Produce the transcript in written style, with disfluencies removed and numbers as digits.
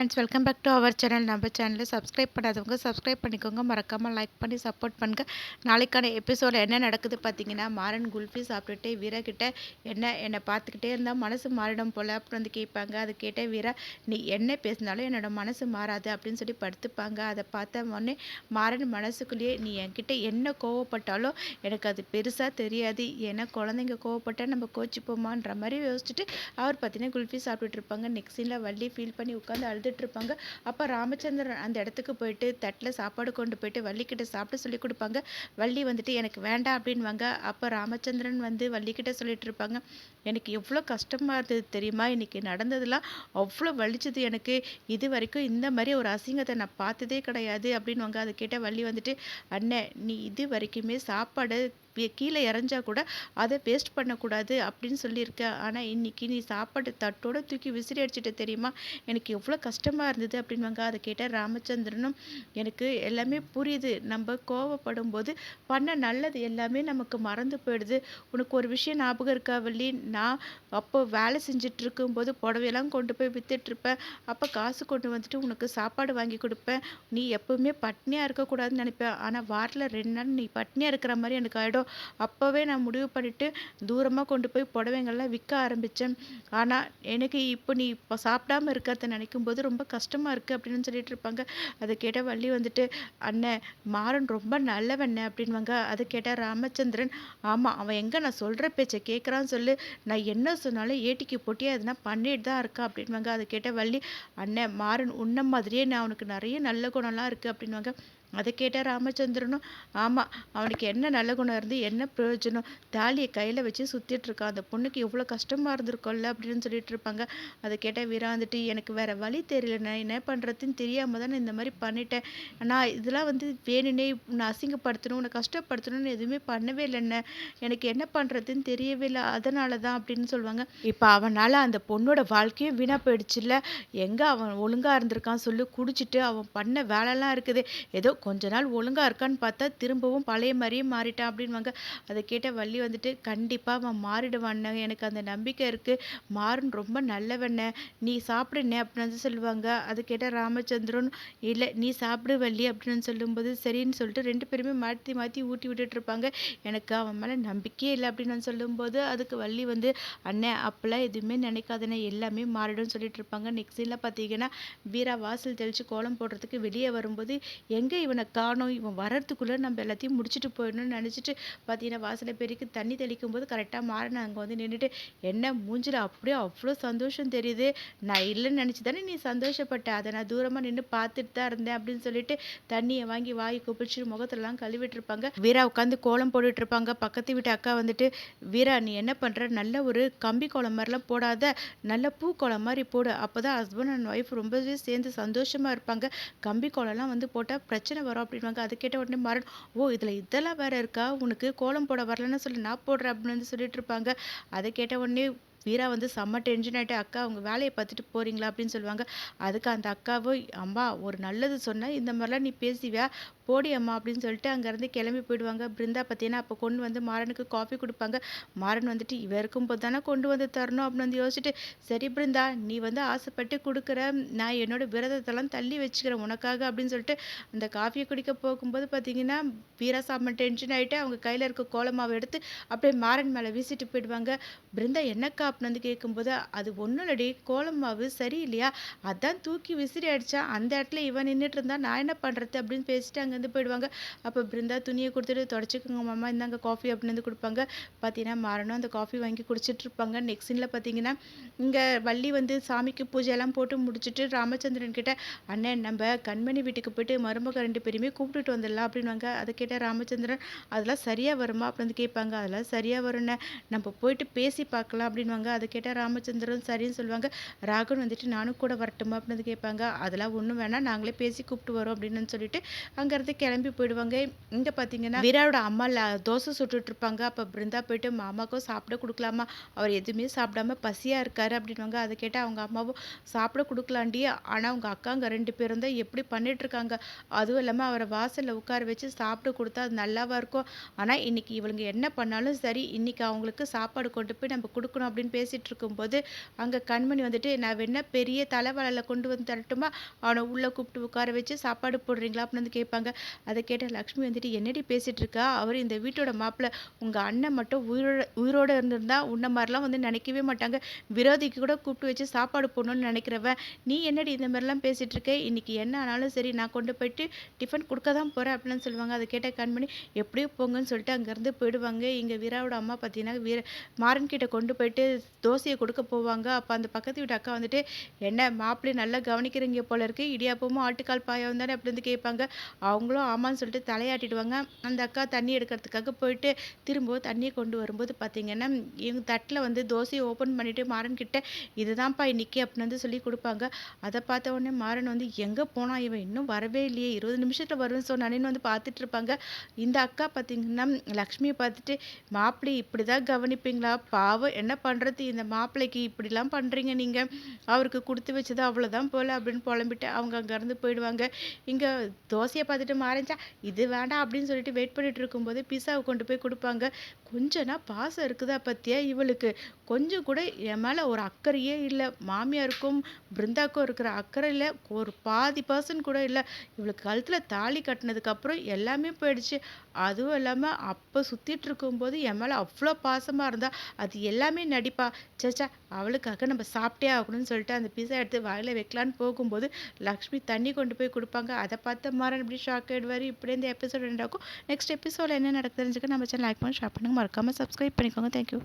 Friends welcome back to our channel. நம்ம சேனலை subscribe பண்ணாதவங்க சப்ஸ்கிரைப் பண்ணிக்கோங்க. மறக்காமல் லைக் பண்ணி சப்போர்ட் பண்ணுங்கள். நாளைக்கான எபிசோடில் என்ன நடக்குது பார்த்தீங்கன்னா, மாறன் குல்ஃபி சாப்பிட்டுட்டு வீரா கிட்ட என்னை பார்த்துக்கிட்டே இருந்தால் மனசு மாறிடும் போல் அப்படின்னு வந்து கேட்பாங்க. அது கேட்ட வீரா, நீ என்ன பேசினாலும் என்னோட மனசு மாறாது அப்படின்னு சொல்லி படுத்துப்பாங்க. அதை பார்த்த உடனே மாறன் மனசுக்குள்ளேயே, நீ என்கிட்ட என்ன கோவப்பட்டாலும் எனக்கு அது பெருசாக தெரியாது, ஏன்னா குழந்தைங்க கோவப்பட்டால் நம்ம கோச்சிப்போமான்ற மாதிரி யோசிச்சுட்டு அவர் பார்த்தீங்கன்னா குல்ஃபி சாப்பிட்டுட்டு இருப்பாங்க. நெக்ஸ்ட் சீனில் வள்ளி ஃபீல் பண்ணி உட்காந்து அழுதுட்டு இருப்பாங்க. அப்போ ராமச்சந்திரன் அந்த இடத்துக்கு போயிட்டு தட்டில் சாப்பாடு கொண்டு போயிட்டு வள்ளிக்கிட்ட சாப்பிட சொல்லி கொடுப்பாங்க. வள்ளி வந்துட்டு எனக்கு வேண்டாம் அப்படின்வாங்க. அப்போ ராமச்சந்திரன் வந்து வள்ளிக்கிட்ட சொல்லிட்டு இருப்பாங்க, எனக்கு எவ்வளோ கஷ்டமாக இருந்தது தெரியுமா, இன்னைக்கு நடந்ததெல்லாம் அவ்வளோ வலிச்சது எனக்கு, இது வரைக்கும் இந்த மாதிரி ஒரு அசிங்கத்தை நான் பார்த்ததே கிடையாது அப்படின்வாங்க. அதை கேட்ட வள்ளி வந்துட்டு, அண்ணன் நீ இது வரைக்குமே சாப்பாடு கீழே இறஞ்சா கூட அதை வேஸ்ட் பண்ணக்கூடாது அப்படின்னு சொல்லியிருக்க, ஆனால் இன்னைக்கு நீ சாப்பாடு தட்டோட தூக்கி விசிறி அடிச்சுட்டு தெரியுமா, எனக்கு எவ்வளோ கஷ்டமாக இருந்தது அப்படின்வாங்க. அதை கேட்டால் ராமச்சந்திரனும், எனக்கு எல்லாமே புரியுது, நம்ம கோவப்படும் போது பண்ண நல்லது எல்லாமே நமக்கு மறந்து போயிடுது. உனக்கு ஒரு விஷயம் ஞாபகம் இருக்கா வள்ளி, நான் அப்போ வேலை செஞ்சுட்டு இருக்கும்போது புடவையெல்லாம் கொண்டு போய் வித்துட்ருப்பேன், அப்போ காசு கொண்டு வந்துட்டு உனக்கு சாப்பாடு வாங்கி கொடுப்பேன், நீ எப்பவுமே பட்னியாக இருக்கக்கூடாதுன்னு நினைப்பேன், ஆனால் வாரத்தில் 2 நாள் நீ பட்னியாக இருக்கிற மாதிரி எனக்கு ஆகிடும். அப்போவே நான் முடிவு பண்ணிவிட்டு தூரமாக கொண்டு போய் புடவைங்கள்லாம் விற்க ஆரம்பித்தேன். ஆனால் எனக்கு இப்போ நீ இப்போ சாப்பிடாம இருக்கிறத நினைக்கும் போது ரொம்ப கஷ்டமாக இருக்குது அப்படின்னு சொல்லிட்டு இருப்பாங்க. அதை கேட்ட வள்ளி வந்துட்டு, அண்ணன் மாறன் ரொம்ப நல்லவண்ணே அப்படின்வாங்க. அதை கேட்டால் ராமச்சந்திரன், ஆமாம் அவன் எங்கே நான் சொல்கிற பேச்சை கேட்குறான்னு சொல்லு, நான் என்ன சொன்னாலும் ஏட்டிக்கு போட்டியாக எதுனா பண்ணிட்டு தான் இருக்கா அப்படின்வாங்க. அதை கேட்ட வள்ளி, அண்ணன் மாறன் உன்ன மாதிரியே நான் அவனுக்கு நிறைய நல்ல குணம்லாம் இருக்குது அப்படின்வாங்க. அதை கேட்டால் ராமச்சந்திரனும், ஆமாம் அவனுக்கு என்ன நல்ல குணம் இருந்து என்ன பிரயோஜனம், தாலியை கையில் வச்சு சுற்றிட்டு இருக்கான், அந்த பொண்ணுக்கு எவ்வளோ கஷ்டமாக இருந்திருக்கோம்ல அப்படின்னு சொல்லிட்டு இருப்பாங்க. அதை கேட்டால் வீரா வந்துட்டு, எனக்கு வேறு வழி தெரியல, நான் என்ன பண்ணுறதுன்னு தெரியாமல் தான் நான் இந்த மாதிரி பண்ணிட்டேன், நான் இதெல்லாம் வந்து வேணுனே உன்னை அசிங்கப்படுத்தணும் உன்னை கஷ்டப்படுத்தணும்னு எதுவுமே பண்ணவே இல்லைண்ணே, எனக்கு என்ன பண்ணுறதுன்னு தெரியவே இல்லை, அதனால தான் அப்படின்னு சொல்லுவாங்க. இப்போ அவனால் அந்த பொண்ணோட வாழ்க்கையும் வீணாக போயிடுச்சுல்ல, எங்கே அவன் ஒழுங்காக இருந்திருக்கான் சொல்லு, குடிச்சிட்டு அவன் பண்ண வேலைலாம் இருக்குது, ஏதோ கொஞ்ச நாள் ஒழுங்காக இருக்கான்னு பார்த்தா திரும்பவும் பழைய மாதிரியே மாறிட்டான் அப்படின்வாங்க. அதை கேட்ட வள்ளி வந்துட்டு, கண்டிப்பாக அவன் மாறிடுவான்னு எனக்கு அந்த நம்பிக்கை இருக்குது, மாறன் ரொம்ப நல்லவண்ண, நீ சாப்பிடுனே அப்படின்னு வந்து சொல்லுவாங்க. அது கேட்ட ராமச்சந்திரன், இல்லை நீ சாப்பிடு வள்ளி அப்படின்னு சொல்லும்போது சரின்னு சொல்லிட்டு 2 பேருமே மாற்றி மாற்றி ஊட்டி விட்டுட்டு இருப்பாங்க. எனக்கு அவன் மேலே நம்பிக்கையே இல்லை அப்படின்னு வந்து சொல்லும்போது அதுக்கு வள்ளி வந்து, அண்ணன் அப்போல்லாம் எதுவுமே நினைக்காதண்ணே எல்லாமே மாறிடும்னு சொல்லிட்டு இருப்பாங்க. நெக்ஸ்ட் சீனில் பார்த்தீங்கன்னா, வீரா வாசல் தெளித்து கோலம் போடுறதுக்கு வெளியே வரும்போது, எங்கே இவனை காணோம், இவன் வர்றதுக்குள்ளே நம்ம எல்லாத்தையும் முடிச்சுட்டு போயிடணும்னு நினச்சிட்டு பார்த்தீங்கன்னா வாசலை பெருக்கி தண்ணி தெளிக்கும் போது கரெக்டாக மாறன் அங்கே வந்து நின்றுட்டு, என்ன மூஞ்சில் அப்படியே அவ்வளோ சந்தோஷம் தெரியுது, நான் இல்லைன்னு நினச்சி தானே நீ சந்தோஷப்பட்ட, அதை நான் தூரமாக நின்று பார்த்துட்டு தான் இருந்தேன் அப்படின்னு சொல்லிட்டு தண்ணியை வாங்கி வாய் குப்பிச்சு முகத்திலலாம் கழுவிட்டு இருப்பாங்க. வீரா உட்காந்து கோலம் போட்டுட்டு இருப்பாங்க. பக்கத்து வீட்டு அக்கா வந்துட்டு, வீரா நீ என்ன பண்ணுற, நல்ல ஒரு கம்பி கோலம் மாதிரிலாம் போடாத, நல்ல பூக்கோலம் மாதிரி போடு, அப்போ தான் ஹஸ்பண்ட் அண்ட் ஒய்ஃப் ரொம்பவே சேர்ந்து சந்தோஷமாக இருப்பாங்க, கம்பி கோலம்லாம் வந்து போட்டால் பிரச்சனை வரும் அப்படின்வாங்க. அதை கேட்ட உடனே மாறன், ஓ இதில் இதெல்லாம் வேற இருக்கா, உனக்கு கோலம் போட வரலன்னு சொல்லி நான் போடுறேன் அப்படின்னு வந்து சொல்லிட்டு இருப்பாங்க. அதை கேட்ட உடனே வீரா வந்து செம்ம டென்ஷன் ஆகிட்டு, அக்கா அவங்க வேலையை பார்த்துட்டு போகிறீங்களா அப்படின்னு சொல்லுவாங்க. அதுக்கு அந்த அக்காவும், அம்மா ஒரு நல்லது சொன்னால் இந்த மாதிரிலாம் நீ பேசுவியா, போடி அம்மா அப்படின்னு சொல்லிட்டு அங்கேருந்து கிளம்பி போயிடுவாங்க. பிருந்தா பார்த்தீங்கன்னா அப்போ கொண்டு வந்து மாறனுக்கு காஃபி கொடுப்பாங்க. மாறன் வந்துட்டு, இவ இருக்கும்போது தானே கொண்டு வந்து தரணும் அப்படின்னு வந்து யோசிச்சுட்டு, சரி பிருந்தா நீ வந்து ஆசைப்பட்டு கொடுக்குற, நான் என்னோட விரதத்தெல்லாம் தள்ளி வச்சுக்கிறேன் உனக்காக அப்படின்னு சொல்லிட்டு அந்த காஃபியை குடிக்க போகும்போது பார்த்தீங்கன்னா, வீரா செம்ம டென்ஷன் ஆகிட்டு அவங்க கையில் இருக்க கோலமாவை எடுத்து அப்படியே மாறன் மேலே வீசிட்டு போயிடுவாங்க. பிருந்தா என்னக்கா அப்படின்னு வந்து கேட்கும்போது, அது ஒன்றும் இல்லடி, கோலம் மாவு சரியில்லையா, அதான் தூக்கி விசிறி அடித்தா, அந்த இடத்துல இவன் நின்றுட்டு இருந்தா நான் என்ன பண்ணுறது அப்படின்னு பேசிட்டு அங்கேருந்து போயிடுவாங்க. அப்போ பிருந்தா துணியை கொடுத்துட்டு, தொடச்சிக்கோங்க மாமா இந்தாங்க காஃபி அப்படின்னு வந்து கொடுப்பாங்க. பார்த்தீங்கன்னா மாறனும் அந்த காஃபி வாங்கி குடிச்சிட்டு இருப்பாங்க. நெக்ஸ்ட் சீனில் பார்த்தீங்கன்னா, இங்கே வள்ளி வந்து சாமிக்கு பூஜையெல்லாம் போட்டு முடிச்சுட்டு ராமச்சந்திரன் கிட்ட, அண்ணன் நம்ம கண்மணி வீட்டுக்கு போயிட்டு மருமக 2 பேருமே கூப்பிட்டுட்டு வந்துடலாம் அப்படின்வாங்க. அதை கேட்ட ராமச்சந்திரன், அதெல்லாம் சரியாக வருமா அப்படின்னு வந்து கேட்பாங்க. அதெல்லாம் சரியாக வரும்னு, நம்ம போயிட்டு பேசி பார்க்கலாம் அப்படின்வாங்க. அதை கேட்டால் ராமச்சந்திரன் சரின்னு சொல்லுவாங்க. ராகவன் வந்துட்டு, நானும் கூட வரட்டுமா அப்படின்னு கேட்பாங்க. அதெல்லாம் ஒன்றும் வேணாம், நாங்களே பேசி கூப்பிட்டு வரோம் அப்படின்னு சொல்லிட்டு அங்கேருந்து கிளம்பி போயிடுவாங்க. இங்கே பார்த்தீங்கன்னா வீராவோட அம்மா தோசை சுட்டுட்டு இருப்பாங்க. அப்போ பிருந்தா போயிட்டு, மாமாக்கும் சாப்பிட கொடுக்கலாமா, அவர் எதுவுமே சாப்பிடாம பசியாக இருக்காரு அப்படின்வாங்க. அதை கேட்டால் அவங்க அம்மாவும், சாப்பிட கொடுக்கலாண்டி, ஆனால் அவங்க அக்காங்க 2 பேரும் தான் எப்படி பண்ணிட்டு இருக்காங்க, அதுவும் இல்லாமல் அவரை வாசலில் உட்கார வச்சு சாப்பிட கொடுத்தா அது நல்லாவா இருக்கும், ஆனால் இன்னைக்கு இவளுங்க என்ன பண்ணாலும் சரி, இன்னைக்கு அவங்களுக்கு சாப்பாடு கொண்டு போய் நம்ம கொடுக்கணும் அப்படின்னு அப்படின்னு பேசிட்டு இருக்கும்போது அங்கே கண்மணி வந்துட்டு நான் வேணா பெரிய தலைவலையில் கொண்டு வந்து தரட்டுமா, அவனை உள்ளே கூப்பிட்டு உட்கார வச்சு சாப்பாடு போடுறீங்களா அப்படின்னு வந்து கேட்பாங்க. அதை கேட்ட லக்ஷ்மி வந்துட்டு என்னடி பேசிட்டு இருக்கா, அவர் இந்த வீட்டோட மாப்பிள்ளை, உங்கள் அண்ணன் மட்டும் உயிரோட இருந்திருந்தா உன்ன மாதிரிலாம் வந்து நினைக்கவே மாட்டாங்க, விரோதிக்கு கூட கூப்பிட்டு வச்சு சாப்பாடு போடணும்னு நினைக்கிறவன் நீ என்னடி இந்த மாதிரிலாம் பேசிட்டு இருக்க, இன்னைக்கு என்ன ஆனாலும் சரி நான் கொண்டு போயிட்டு டிஃபன் கொடுக்க தான் போகிறேன் அப்படின்னு சொல்லுவாங்க. அதை கேட்ட கண்மணி எப்படியோ போங்கன்னு சொல்லிட்டு அங்கேருந்து போயிடுவாங்க. இங்கே வீராவோட அம்மா பார்த்தீங்கன்னா மாறன் கிட்ட கொண்டு போயிட்டு தோசையை கொடுக்க போவாங்க. அப்போ அந்த பக்கத்து வீட்டு அக்கா வந்துட்டு என்ன மாப்பிள்ளை நல்லா கவனிக்கிறீங்க போல இருக்கு, இடியாப்பமும் ஆட்டுக்கால் பாயாவும் தானே அப்படி வந்து கேட்பாங்க. அவங்களும் ஆமான்னு சொல்லிட்டு தலையாட்டிடுவாங்க. அந்த அக்கா தண்ணி எடுக்கிறதுக்காக போயிட்டு திரும்ப தண்ணியை கொண்டு வரும்போது பார்த்தீங்கன்னா இவங்க தட்டில் வந்து தோசையை ஓப்பன் பண்ணிட்டு மாறன் கிட்ட இதுதான்ப்பா இன்னைக்கு அப்படின்னு வந்து சொல்லி கொடுப்பாங்க. அதை பார்த்த உடனே மாறன் வந்து எங்கே போனா இவன் இன்னும் வரவே இல்லையே, 20 நிமிஷத்தில் வருவேன்னு சொன்னானேன்னு வந்து பார்த்துட்டு இருப்பாங்க. இந்த அக்கா பார்த்தீங்கன்னா லக்ஷ்மியை பார்த்துட்டு மாப்பிள்ளை இப்படி தான் கவனிப்பீங்களா, பாவம் என்ன பண்ணுறது, இந்த மாப்பிள்ளைக்கு இப்படிலாம் பண்ணுறீங்க நீங்கள், அவருக்கு கொடுத்து வச்சது அவ்வளோதான் போல் அப்படின்னு புலம்பிட்டு அவங்க அங்கேருந்து போயிடுவாங்க. இங்கே தோசையை பார்த்துட்டு மாறிச்சா இது வேண்டாம் அப்படின்னு சொல்லிட்டு வெயிட் பண்ணிட்டு இருக்கும்போது பிஸாவை கொண்டு போய் கொடுப்பாங்க. கொஞ்சனா பாசம் இருக்குதா பத்தியா இவளுக்கு, கொஞ்சம் கூட என் மேலே ஒரு அக்கறையே இல்லை, மாமியாருக்கும் பிருந்தாக்கும் இருக்கிற அக்கறையில் ஒரு பாதி பர்சன்ட் கூட இல்லை, இவளுக்கு கழுத்தில் தாலி கட்டினதுக்கப்புறம் எல்லாமே போயிடுச்சு, அதுவும் இல்லாமல் அப்போ சுற்றிட்டு இருக்கும்போது என் மேலே அவ்வளோ பாசமாக இருந்தா, அது எல்லாமே நடிப்பா, சேச்சா அவளுக்காக நம்ம சாப்பிட்டே ஆகணும்னு சொல்லிட்டு அந்த பீஸா எடுத்து வாயில் வைக்கலான்னு போகும்போது லக்ஷ்மி தண்ணி கொண்டு போய் கொடுப்பாங்க. அதை பார்த்த மாறன் இப்படி ஷாக் ஆகிடுவார். இப்படி இந்த எபிசோட் ரெண்டாக்கும். நெக்ஸ்ட் எபிசோட என்ன நடக்குது தெரிஞ்சுக்க நம்ம சேனல் லைக் பண்ணி ஷேர் பண்ணுங்க, மறக்காமல் சப்ஸ்கிரைப் பண்ணிக்கோங்க. தேங்க்யூ.